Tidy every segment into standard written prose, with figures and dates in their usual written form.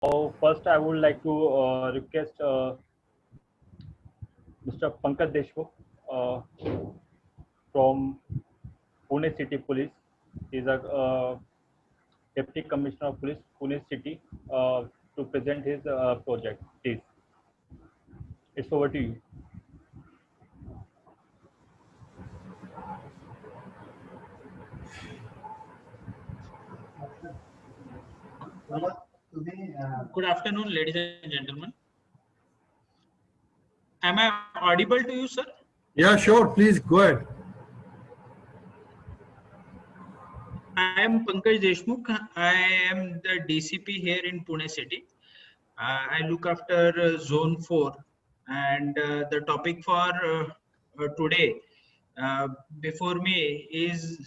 First, I would like to request Mr. Pankaj Deshmukh uh, from Pune City Police. He is a Deputy Commissioner of Police, Pune City, to present his project. Please, it's over to you. Good afternoon, ladies and gentlemen. Am I audible to you, sir? Yeah, sure. Please go ahead. I am Pankaj Deshmukh. I am the DCP here in Pune City. I look after Zone 4, and the topic for today before me is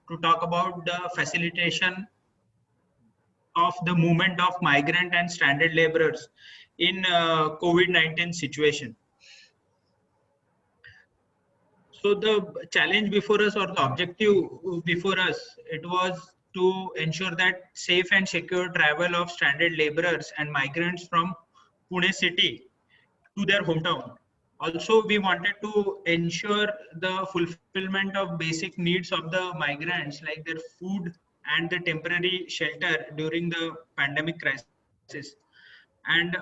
to talk about the facilitation of the movement of migrant and stranded laborers in COVID-19 situation. So the challenge before us, or the objective before us, it was to ensure that safe and secure travel of stranded laborers and migrants from Pune city to their hometown. Also, we wanted to ensure the fulfillment of basic needs of the migrants, like their food and the temporary shelter during the pandemic crisis. And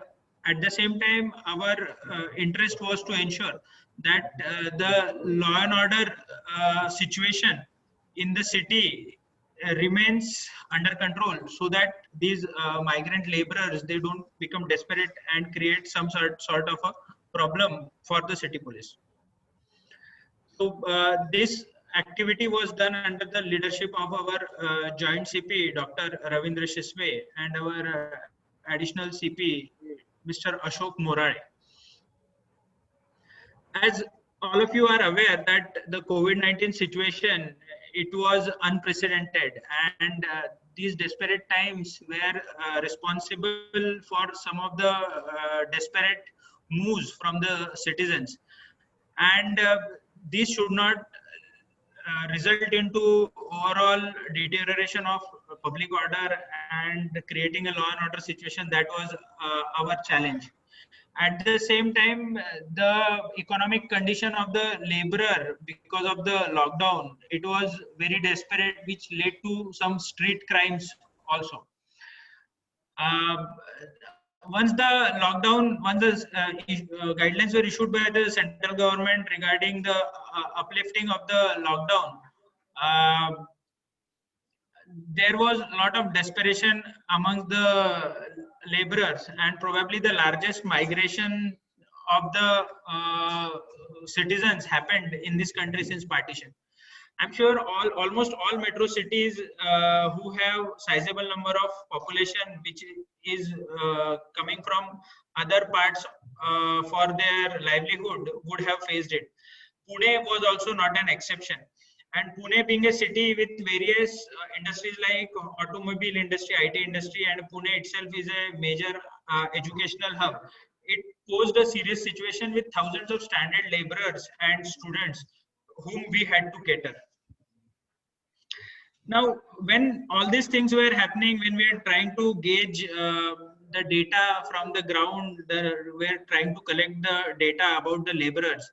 at the same time, our interest was to ensure that the law and order situation in the city remains under control, so that these migrant laborers, they don't become desperate and create some sort of a problem for the city police. So this activity was done under the leadership of our joint CP, Dr. Ravindra Shisve, and our additional CP, Mr. Ashok Morare. As all of you are aware that the COVID-19 situation, it was unprecedented, and these desperate times were responsible for some of the desperate moves from the citizens, and these should not result into overall deterioration of public order and creating a law and order situation. That was our challenge. At the same time, the economic condition of the laborer because of the lockdown, it was very desperate, which led to some street crimes also. Once the lockdown, once the guidelines were issued by the central government regarding the uplifting of the lockdown, there was a lot of desperation among the laborers, and probably the largest migration of the citizens happened in this country since partition. I'm sure almost all metro cities who have sizable number of population which is coming from other parts for their livelihood would have faced it. Pune was also not an exception. And Pune being a city with various industries like automobile industry, IT industry, and Pune itself is a major educational hub, it posed a serious situation with thousands of stranded laborers and students whom we had to cater. Now, when all these things were happening, when we are trying to gauge the data from the ground, we are trying to collect the data about the laborers.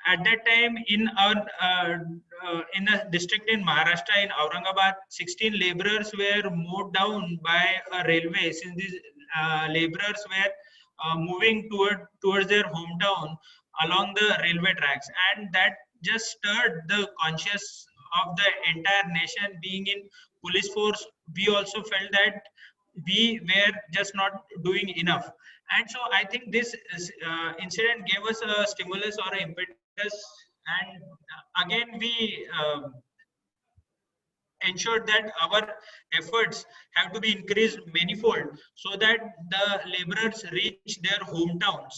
At that time, in a district in Maharashtra, in Aurangabad, 16 laborers were mowed down by a railway, since these laborers were moving towards their hometown along the railway tracks, and that just stirred the conscience of the entire nation. Being in police force, we also felt that we were just not doing enough, and so I think this incident gave us a stimulus or an impetus, and again we ensured that our efforts have to be increased manifold, so that the laborers reach their hometowns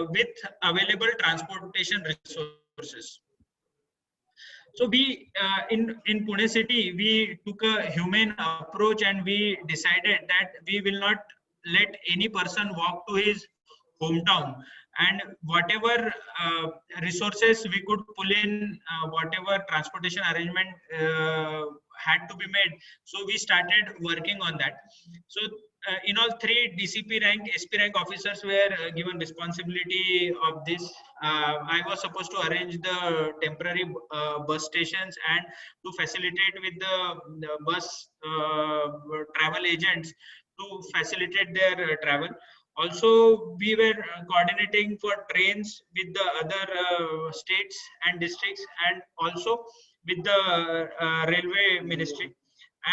with available transportation resources. So we in Pune city, we took a humane approach, and we decided that we will not let any person walk to his hometown, and whatever resources we could pull in, whatever transportation arrangement had to be made, so we started working on that. So in all, 3 DCP rank, SP rank officers were given responsibility of this. I was supposed to arrange the temporary bus stations and to facilitate with the bus travel agents to facilitate their travel. Also, we were coordinating for trains with the other states and districts, and also with the railway ministry.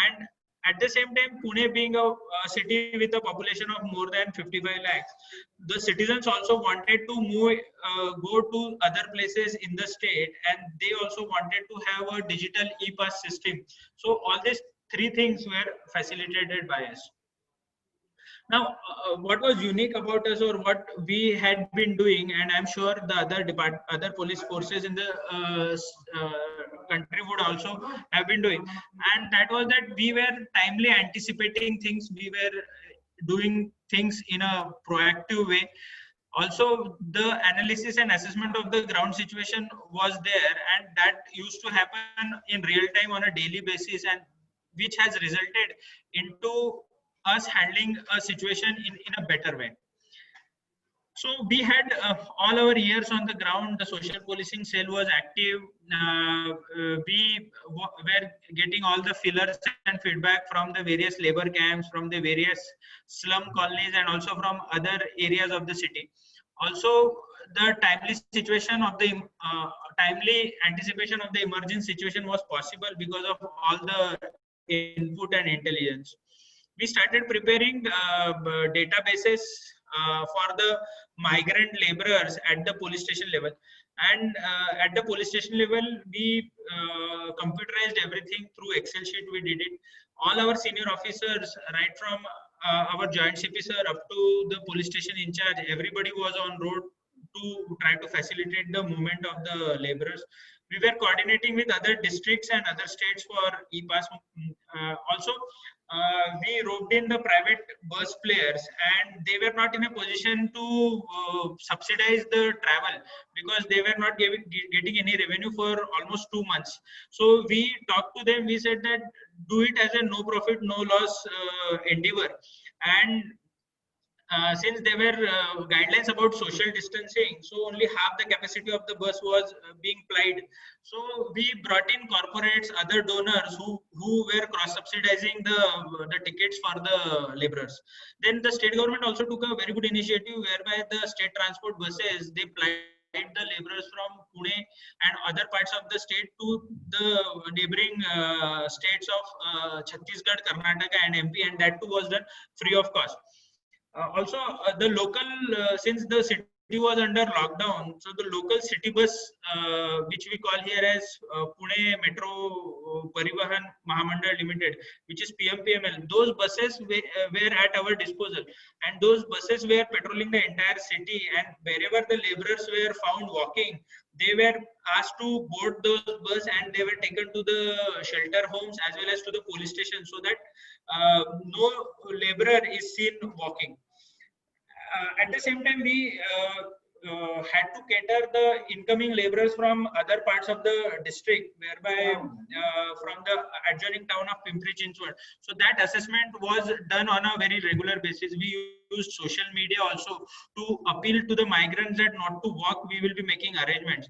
And at the same time, Pune being a city with a population of more than 55 lakhs, the citizens also wanted to move, go to other places in the state, and they also wanted to have a digital e-pass system. So all these 3 things were facilitated by us. Now, what was unique about us, or what we had been doing, and I'm sure the other police forces in the country would also have been doing, and that was that we were timely anticipating things. We were doing things in a proactive way. Also, the analysis and assessment of the ground situation was there, and that used to happen in real time on a daily basis, and which has resulted into us handling a situation in a better way. So we had all our years on the ground, the social policing cell was active. We were getting all the fillers and feedback from the various labor camps, from the various slum colonies, and also from other areas of the city. Also, the timely situation of the timely anticipation of the emergent situation was possible because of all the input and intelligence. We started preparing databases for the migrant laborers at the police station level, and at the police station level we computerized everything through Excel sheet. We did it. All our senior officers, right from our joint CP sir up to the police station in charge, everybody was on road to try to facilitate the movement of the laborers. We were coordinating with other districts and other states for e-pass. Also, we roped in the private bus players, and they were not in a position to subsidize the travel because they were not getting any revenue for almost 2 months. So we talked to them. We said that do it as a no profit, no loss endeavor. And since there were guidelines about social distancing, so only half the capacity of the bus was being plied. So we brought in corporates, other donors who were cross-subsidizing the tickets for the laborers. Then the state government also took a very good initiative whereby the state transport buses, they plied the laborers from Pune and other parts of the state to the neighboring states of Chhattisgarh, Karnataka and MP, and that too was done free of cost. Also, the local, since the city was under lockdown, so the local city bus, which we call here as Pune Metro Parivahan Mahamandal Limited, which is PMPML, those buses were at our disposal, and those buses were patrolling the entire city, and wherever the laborers were found walking, they were asked to board those bus and they were taken to the shelter homes as well as to the police station, so that no laborer is seen walking. At the same time, we had to cater the incoming laborers from other parts of the district, whereby from the adjoining town of Pimpri Chinchwad. So that assessment was done on a very regular basis. We used social media also to appeal to the migrants that not to walk, we will be making arrangements.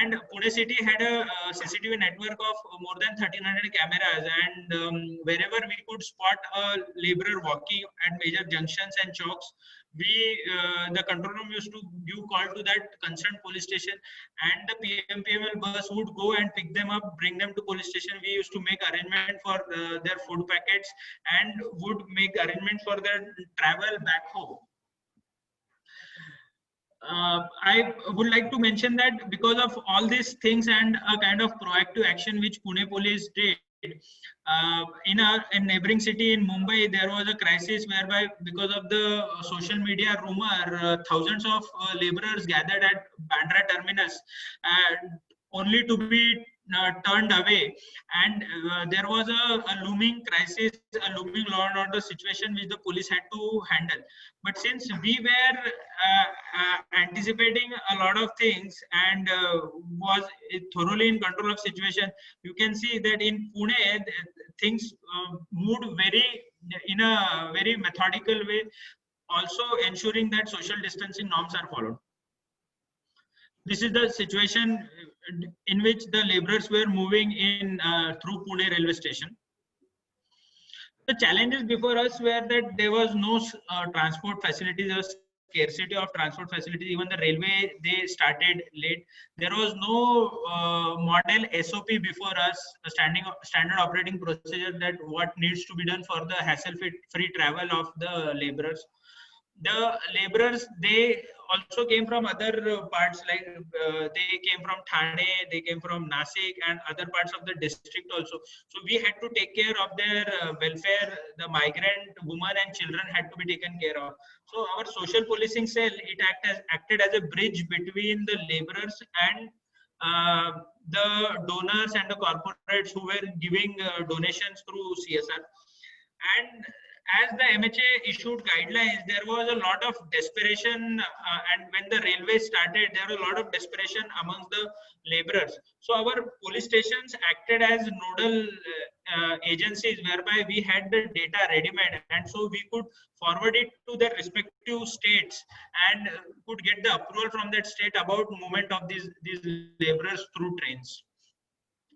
And Pune city had a CCTV network of more than 1300 cameras, and wherever we could spot a laborer walking at major junctions and chowks, we the control room used to give call to that concerned police station, and the PMPML bus would go and pick them up, bring them to police station. We used to make arrangement for their food packets and would make arrangement for their travel back home. I would like to mention that because of all these things and a kind of proactive action which Pune police did, in a neighboring city in Mumbai, there was a crisis whereby because of the social media rumor, thousands of laborers gathered at Bandra terminus only to be turned away, and there was a looming crisis, a looming law and order situation which the police had to handle. But since we were anticipating a lot of things and was thoroughly in control of situation, you can see that in Pune things moved very in a very methodical way, also ensuring that social distancing norms are followed. This is the situation in which the laborers were moving in through Pune railway station. The challenges before us were that there was no transport facilities, there was scarcity of transport facilities. Even the railway, they started late. There was no model SOP before us, a standard operating procedure that what needs to be done for the hassle-free travel of the laborers. The laborers, they also came from other parts, like they came from Thane, they came from Nasik and other parts of the district also. So we had to take care of their welfare. The migrant women and children had to be taken care of. So our social policing cell, it acted as a bridge between the laborers and the donors and the corporates who were giving donations through CSR. And as the MHA issued guidelines, there was a lot of desperation, and when the railway started, there was a lot of desperation amongst the laborers. So our police stations acted as nodal agencies, whereby we had the data ready-made, and so we could forward it to their respective states and could get the approval from that state about movement of these laborers through trains.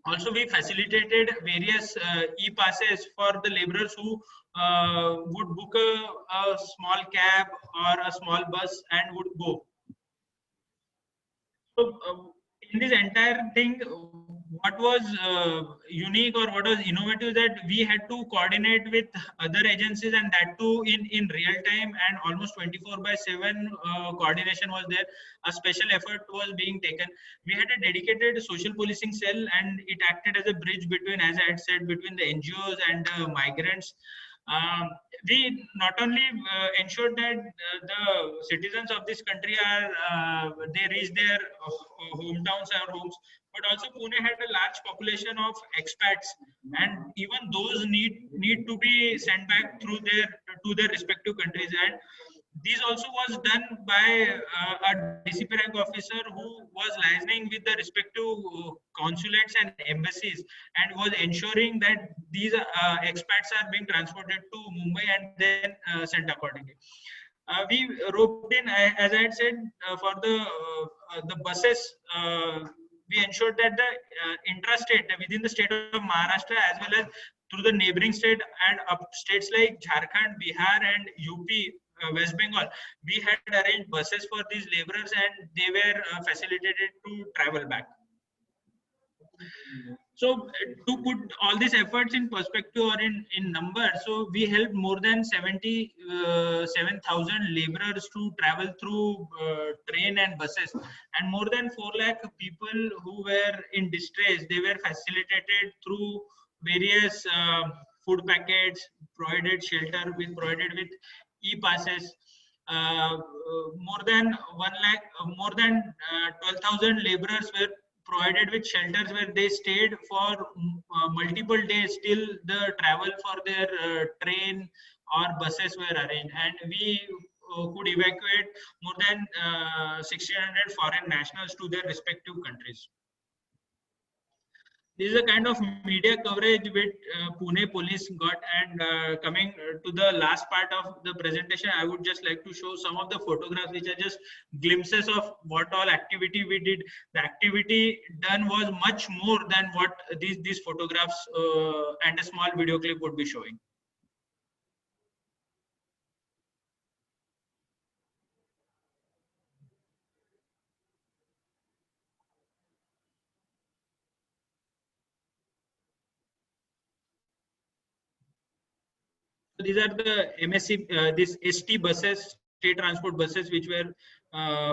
Also, we facilitated various e-passes for the laborers who would book a small cab or a small bus and would go. So, in this entire thing, what was unique or what was innovative, that we had to coordinate with other agencies, and that too in real time, and almost 24/7 coordination was there. A special effort was being taken. We had a dedicated social policing cell, and it acted as a bridge between, as I had said, between the NGOs and migrants. We not only ensured that the citizens of this country are they reach their hometowns or homes, but also Pune had a large population of expats, and even those need to be sent back through to their respective countries. And this also was done by a DCP rank officer who was liaising with the respective consulates and embassies, and was ensuring that these expats are being transported to Mumbai and then sent accordingly. We roped in, as I had said, for the buses. We ensured that the intrastate within the state of Maharashtra, as well as through the neighboring state and up states like Jharkhand, Bihar, and UP, West Bengal, we had arranged buses for these laborers, and they were facilitated to travel back. So to put all these efforts in perspective or in numbers, so we helped more than 77,000 laborers to travel through train and buses, and more than 4 lakh people who were in distress, they were facilitated through various food packets, provided shelter, provided with e-passes. More than 12,000 laborers were provided with shelters where they stayed for multiple days till the travel for their train or buses were arranged, and we could evacuate more than 1,600 foreign nationals to their respective countries. This is a kind of media coverage which Pune police got. And coming to the last part of the presentation, I would just like to show some of the photographs which are just glimpses of what all activity we did. The activity done was much more than what these photographs and a small video clip would be showing. These are the MSC, these ST buses, state transport buses, which were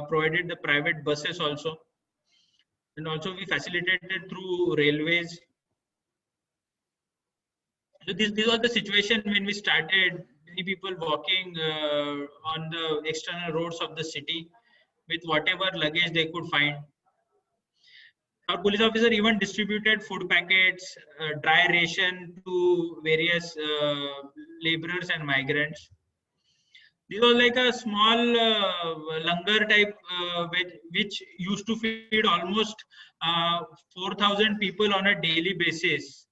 provided, the private buses also. And also we facilitated through railways. So this was the situation when we started. Many people walking on the external roads of the city with whatever luggage they could find. Our police officer even distributed food packets, dry ration to various laborers and migrants. This was like a small langar type, which used to feed almost 4,000 people on a daily basis.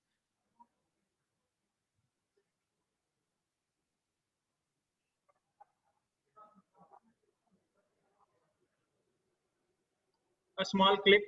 a small clip.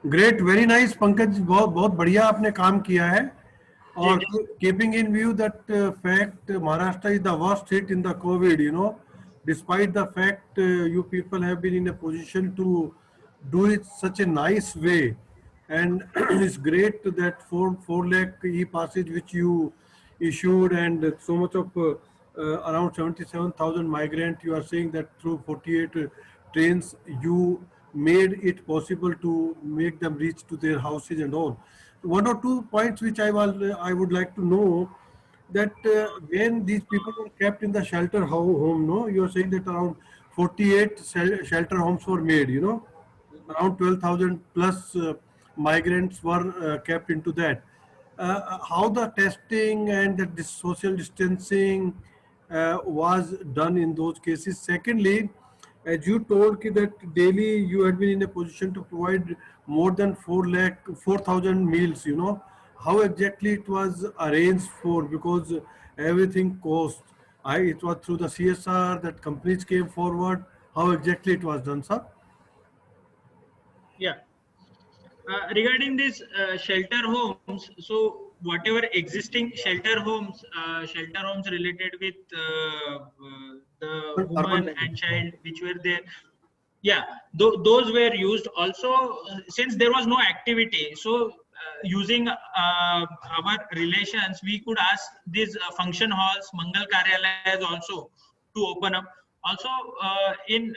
Great, very nice, Pankaj, बहुत बहुत बढ़िया आपने काम किया है. जी और जी keeping in view that fact, Maharashtra is the worst hit in the COVID, despite the fact you people have been in a position to do it such a nice way, and it's great that 4 lakh e-passage which you issued, and so much of around 77,000 migrant, you are saying that through 48 trains you made it possible to make them reach to their houses and all. One or two points which I would like to know, that when these people were kept in the shelter home, no, you are saying that around 48 shelter homes were made, around 12,000 plus migrants were kept into that. How the testing and the social distancing was done in those cases? Secondly, as you told that daily you had been in a position to provide more than 4,000 meals, how exactly it was arranged for, because everything cost. It was through the CSR that companies came forward. How exactly it was done, sir? yeah. Regarding these shelter homes, so whatever existing shelter homes related with the Urban woman and areas. child which were there, yeah, those were used. Also, since there was no activity, so using our relations, we could ask these function halls, Mangal Karyalayas also to open up. Also, in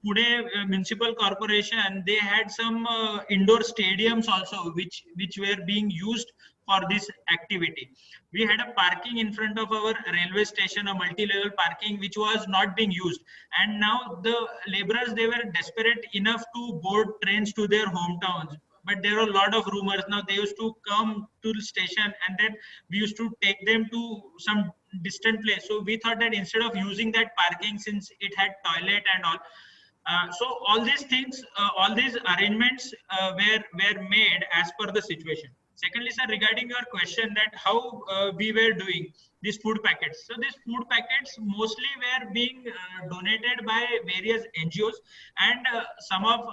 Pune Municipal Corporation, they had some indoor stadiums also, which were being used for this activity. We had a parking in front of our railway station, a multi-level parking, which was not being used. And now the laborers, they were desperate enough to board trains to their hometowns. But there were a lot of rumors. Now they used to come to the station, and then we used to take them to some distant place. So we thought that instead of using that parking, since it had toilet and all, so all these things, all these arrangements were made as per the situation. Secondly, sir, regarding your question that how we were doing these food packets. So these food packets mostly were being donated by various NGOs, and some of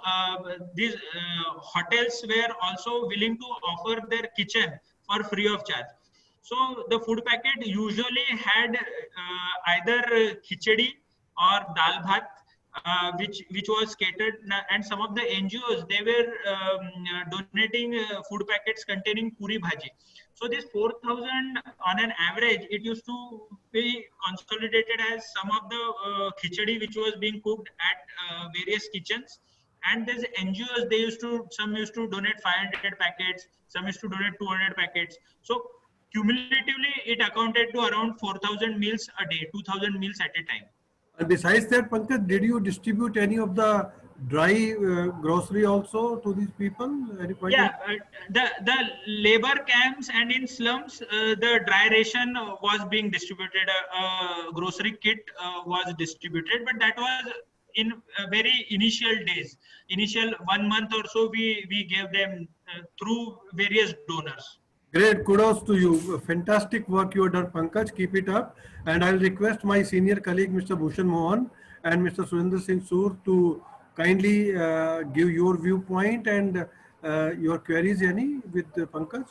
these hotels were also willing to offer their kitchen for free of charge. So the food packet usually had either khichdi or dal bhat, which was catered, and some of the NGOs, they were donating food packets containing puri bhaji. So this 4,000 on an average, it used to be consolidated as some of the khichdi which was being cooked at various kitchens. And there's NGOs, some used to donate 500 packets, some used to donate 200 packets. So cumulatively, it accounted to around 4,000 meals a day, 2,000 meals at a time. And besides that, Pankaj, did you distribute any of the dry grocery also to these people? Any point Yeah, the labor camps and in slums, the dry ration was being distributed. Grocery kit was distributed, but that was in very initial days, initial 1 month or so, we gave them through various donors. Great, kudos to you. Fantastic work you have done, Pankaj. Keep it up. And I'll request my senior colleague, Mr. Bhushan Mohan and Mr. Surinder Singh Soor, to kindly give your viewpoint and your queries, Yani, with Pankaj.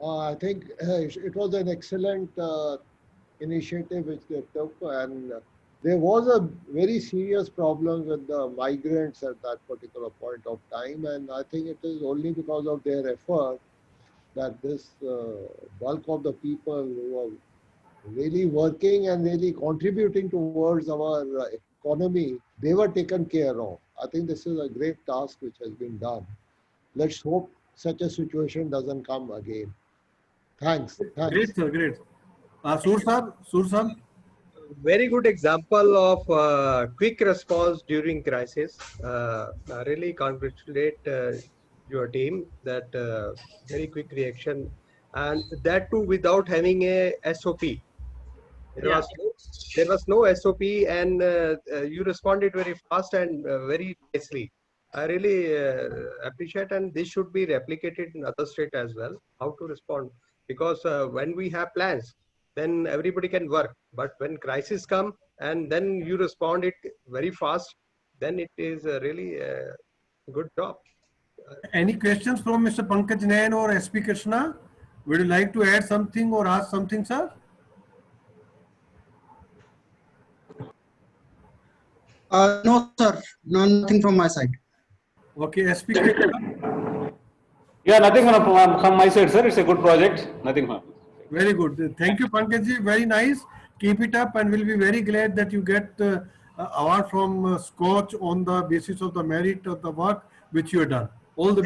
I think it was an excellent initiative which they took, and there was a very serious problem with the migrants at that particular point of time, and I think it is only because of their effort that this bulk of the people who are really working and really contributing towards our economy, they were taken care of. I think this is a great task which has been done. Let's hope such a situation doesn't come again. Thanks. Great, sir, great. Sur sir. Very good example of quick response during crisis. I really congratulate your team that very quick reaction, and that too without having a SOP. There was no SOP, and you responded very fast and very nicely. I really appreciate, and this should be replicated in other states as well, how to respond. Because when we have plans, then everybody can work. But when crisis come and then you respond it very fast, then it is really a good job. Any questions from Mr. Pankaj Nayan or SP Krishna? Would you like to add something or ask something, sir? No, sir. No, nothing from my side. Okay, SP Krishna. Yeah, nothing from my side, sir. It's a good project. Nothing from. Very good. Thank you, Pankaj. Very nice. Keep it up, and we'll be very glad that you get award from Scotch on the basis of the merit of the work which you have done. All the best.